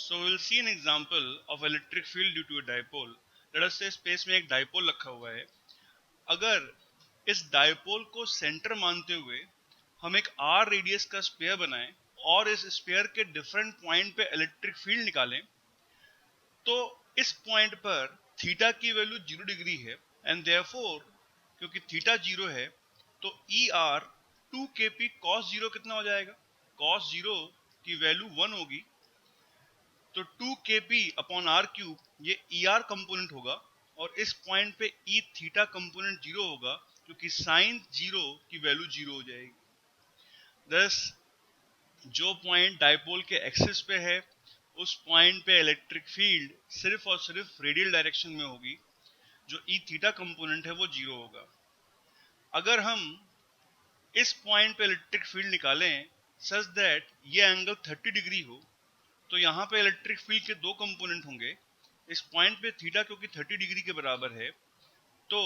So we'll see an example of electric field due to a dipole. Let us say space में एक dipole रखा हुआ है. अगर इस डाइपोल को सेंटर मानते हुए हम एक r रेडियस का स्फीयर बनाएं और इस स्फीयर के डिफरेंट पॉइंट पे इलेक्ट्रिक फील्ड निकालें, तो इस पॉइंट पर थीटा की वैल्यू 0 डिग्री है एंड देयरफॉर क्योंकि थीटा 0 है तो ER 2kp cos 0 कितना हो जाएगा? cos 0 की वैल्यू 1 होगी, तो 2kp अपॉन r क्यूब ये ER कंपोनेंट होगा और इस पॉइंट पे E थीटा कंपोनेंट 0 होगा क्योंकि साइन 0 की वैल्यू 0 हो जाएगी. दस जो पॉइंट डाइपोल के एक्सिस पे है उस पॉइंट पे इलेक्ट्रिक फील्ड सिर्फ और सिर्फ रेडियल डायरेक्शन में होगी. जो E थीटा कंपोनेंट है वो 0 होगा. अगर हम इस पॉइंट पे इलेक्ट्रिक फील्ड निकालें सच दैट ये एंगल 30 डिग्री हो, तो यहाँ पे इलेक्ट्रिक फील्ड के दो कंपोनेंट होंगे. इस पॉइंट पे थीटा क्योंकि 30 डिग्री के बराबर है तो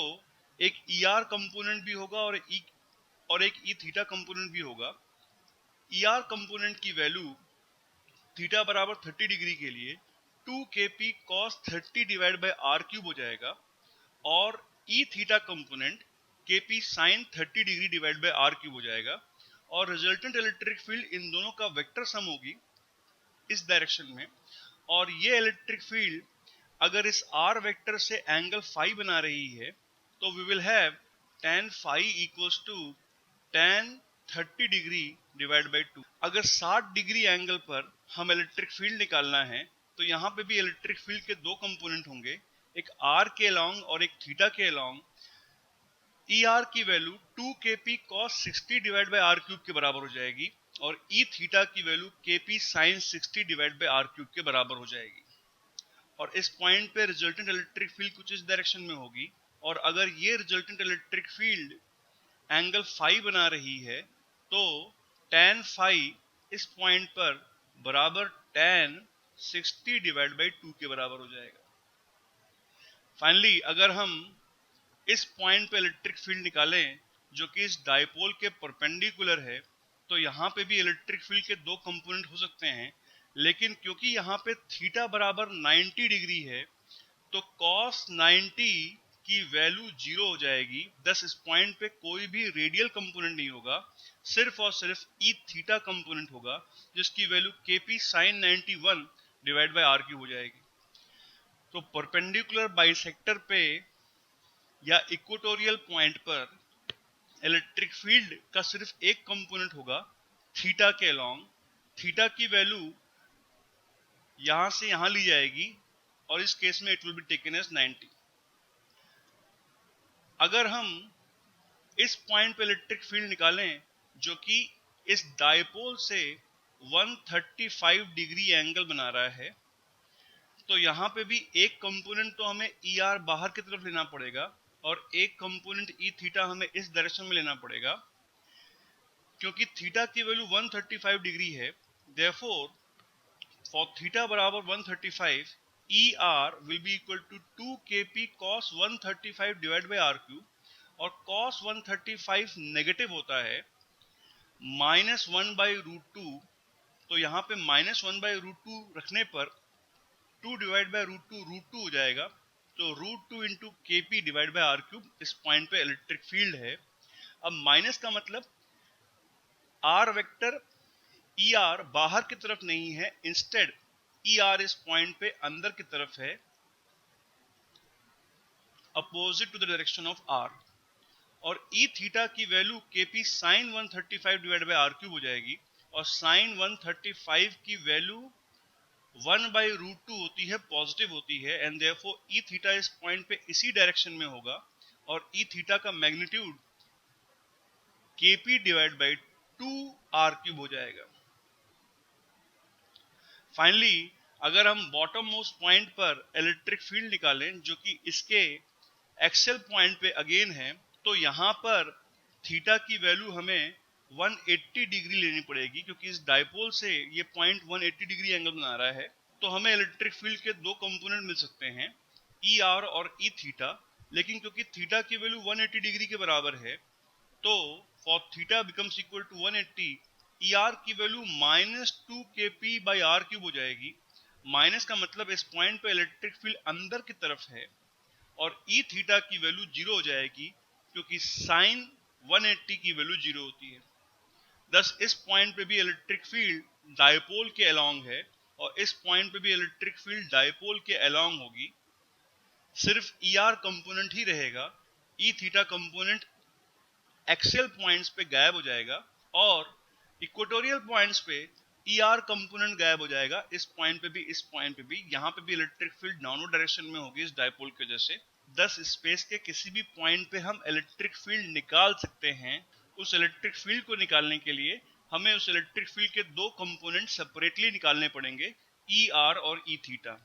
एक ER कंपोनेंट भी होगा और एक E थीटा कंपोनेंट भी होगा. ER कंपोनेंट की वैल्यू थीटा बराबर 30 डिग्री के लिए 2kp cos 30 divide by r cube हो जाएगा और E theta component kp sin 30 degree divide by r cube हो जाएगा और रिजल्टेंट इलेक्ट्रिक फील्ड इन दोनों का वेक्टर सम होगी इस डायरेक्शन में. और ये इलेक्ट्रिक फील्ड अगर इस r वेक्टर से एंगल फाई बना रही है तो we will have tan phi equals to tan 30 degree divide by 2. अगर 60 डिग्री एंगल पर हम इलेक्ट्रिक फील्ड निकालना है तो यहाँ पे भी इलेक्ट्रिक फील्ड के दो कंपोनेंट होंगे, एक r के अलोंग और एक थीटा के अलोंग. ER की value 2kp cos 60 divide by r cube के बराबर हो जाएगी और E थीटा की value kp sin 60 divide by r cube के बराबर हो जाएगी. और इस पॉइंट पे रिजल्टेंट इलेक्ट्रिक फील्ड कुछ इस डायरेक्शन में होगी और अगर ये resultant electric field angle phi बना रही है तो tan फाई इस पॉइंट पर बराबर tan 60 डिवाइड बाय 2 के बराबर हो जाएगा. फाइनली अगर हम इस पॉइंट पे इलेक्ट्रिक फील्ड निकालें जो कि इस डाइपोल के परपेंडिकुलर है तो यहाँ पे भी इलेक्ट्रिक फील्ड के दो कंपोनेंट हो सकते हैं, लेकिन क्योंकि यहाँ पे थीटा बराबर 90 डिग्री है तो cos 90 की वैल्यू 0 हो जाएगी. दस इस पॉइंट पे कोई भी रेडियल कंपोनेंट नहीं होगा, सिर्फ और सिर्फ E थीटा कंपोनेंट होगा जिसकी value kp sin 91 divide by r cube हो जाएगी. तो परपेंडिकुलर बाइसेक्टर पे या इक्वेटोरियल पॉइंट पर इलेक्ट्रिक फील्ड का सिर्फ एक कंपोनेंट होगा थीटा के अलोंग. थीटा की वैल्यू यहां से यहां ली जाएगी और इस केस में it will be taken as 90. अगर हम इस पॉइंट पे इलेक्ट्रिक फील्ड निकालें जो कि इस डाइपोल से 135 डिग्री एंगल बना रहा है तो यहाँ पे भी एक कंपोनेंट तो हमें ER बाहर की तरफ लेना पड़ेगा और एक कंपोनेंट E थीटा हमें इस डायरेक्शन में लेना पड़ेगा. क्योंकि थीटा की वैल्यू 135 डिग्री है, देयरफॉर फॉर थीटा बराबर 135 ER will be equal to 2kp cos 135 divide by r cube और cos 135 नेगेटिव होता है -1 बाई रूट 2, तो यहाँ पे -1 बाई रूट 2 रखने पर 2 डिवाइड बाय रूट 2 हो जाएगा. तो root 2 into kp divide by r cube इस पॉइंट पे इलेक्ट्रिक फील्ड है. अब माइनस का मतलब r वेक्टर ER बाहर की तरफ नहीं है, इंस्टेड ER इस पॉइंट पे अंदर की तरफ है opposite to the direction of r. और E थीटा की value kp sin 135 divide by r cube हो जाएगी और sin 135 की वैल्यू 1 बाई रूट 2 होती है, पॉजिटिव होती है एंड देयरफॉर E थीटा इस पॉइंट पे इसी डायरेक्शन में होगा और E थीटा का magnitude kp divide by 2 r cube हो जाएगा. फाइनली अगर हम बॉटम मोस्ट पॉइंट पर इलेक्ट्रिक फील्ड निकालें जो कि इसके एक्सेल पॉइंट पे अगेन है तो यहाँ पर थीटा की वैल्यू हमें 180 डिग्री लेनी पड़ेगी क्योंकि इस डाइपोल से ये पॉइंट 180 डिग्री एंगल बना रहा है. तो हमें इलेक्ट्रिक फील्ड के दो कंपोनेंट मिल सकते हैं ER और E थीटा, लेकिन क्योंकि थीटा की वैल्यू 180 डिग्री के बराबर है तो for theta becomes equal to 180 ER की value -2kp by r cube हो जाएगी माइनस का मतलब इस पॉइंट पे इलेक्ट्रिक फील्ड अंदर की तरफ है और ई थीटा की वैल्यू 0 हो जाएगी क्योंकि साइन 180 की वैल्यू 0 होती है। थस इस पॉइंट पे भी इलेक्ट्रिक फील्ड डायपोल के अलोंग है और इस पॉइंट पे भी इलेक्ट्रिक फील्ड डायपोल के अलोंग होगी। सिर्फ ई आर कंपोनेंट ही रहेगा, E theta component axial points पे गायब हो जाएगा और इक्वेटोरियल पॉइंट्स पे ई आर कंपोनेंट गायब हो जाएगा। इस पॉइंट पे भी, इस पॉइंट पे भी, यहाँ पे भी इलेक्ट्रिक फील्ड डाउनवर्ड डायरेक्शन में होगी इस डायपोल की वजह से। दस स्पेस के किसी भी पॉइंट पे हम इलेक्ट्रिक फील्ड निकाल सकते हैं। उस इलेक्ट्रिक फील्ड को निकालने के लिए हमें उस इलेक्ट्रिक फील्ड के दो कंपोनेंट सेपरेटली निकालने पड़ेंगे, ई आर और ई थीटा।